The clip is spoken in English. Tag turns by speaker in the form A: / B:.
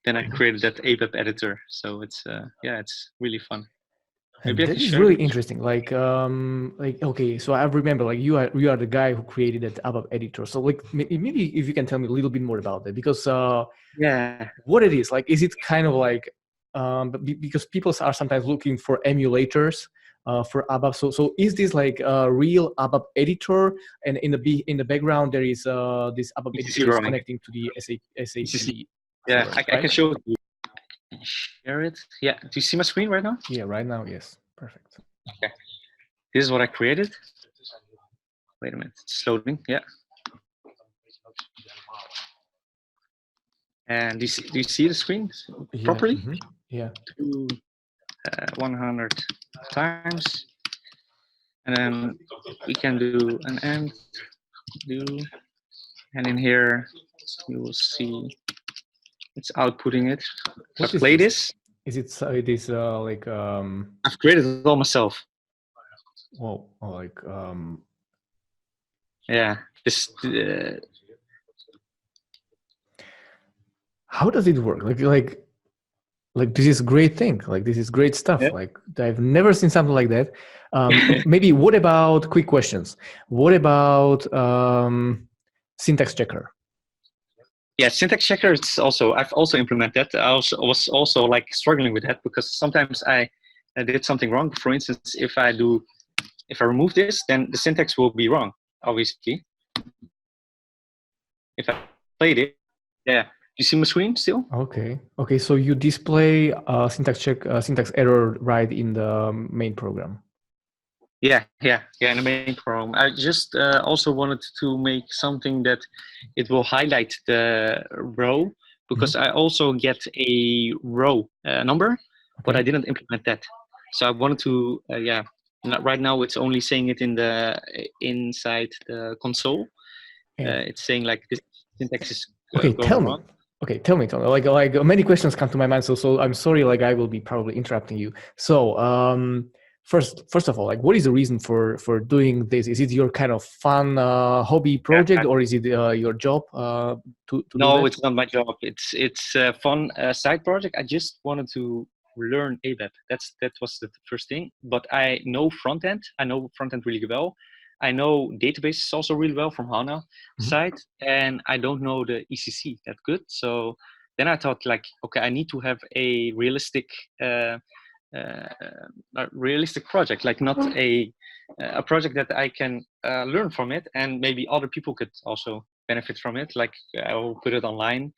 A: then I created that ABAP editor. So it's yeah, it's really fun.
B: And
A: Maybe I
B: that
A: can
B: is
A: share
B: really
A: it.
B: interesting. Like okay, so I remember like you are the guy who created that ABAP editor. So like maybe if you can tell me a little bit more about it, because
A: Yeah,
B: what it is like, is it kind of like because people are sometimes looking for emulators for ABAP. So is this like a real ABAP editor, and in the background there is this ABAP
A: ECC
B: editor is
A: drawing.
B: connecting to the SAP
A: ECC. Yeah,
B: server,
A: I
B: right?
A: can show it to you. Share it. Yeah, do you see my screen right now?
B: Yeah, right now, yes, perfect.
A: Okay, this is what I created. Wait a minute, it's loading. Yeah. And do you see the screen properly?
B: Yeah.
A: 100 times, and then we can do an end do, and in here you will see it's outputting it. So I play this.
B: Is it? It is like
A: I've created it all myself.
B: Well, like
A: yeah. This.
B: How does it work? Like this is great thing. Like this is great stuff.
A: Yeah.
B: Like I've never seen something like that. Maybe what about quick questions? What about syntax checker?
A: Yeah, syntax checker. It's also I've also implemented that. I was also like struggling with that because sometimes I did something wrong. For instance, if I remove this, then the syntax will be wrong. Obviously, if I played it, yeah. You see my screen still?
B: Okay. Okay. So you display syntax error right in the main program.
A: Yeah, in the main program. I just also wanted to make something that it will highlight the row, because I also get a row number, but I didn't implement that. So I wanted to, yeah. Right now it's only saying it in the inside the console. It's saying like this syntax is
B: going
A: wrong.
B: Okay, tell me. Like many questions come to my mind. So I'm sorry. Like I will be probably interrupting you. So first of all, like what is the reason for doing this? Is it your kind of fun hobby project, or is it your job? To
A: no, it's not my job. It's a fun side project. I just wanted to learn ABAP. That was the first thing. But I know front end. I know front end really well. I know databases also really well from HANA side, and I don't know the ECC that good. So then I thought, like, okay, I need to have a realistic project, like not a project that I can learn from it, and maybe other people could also benefit from it. Like I will put it online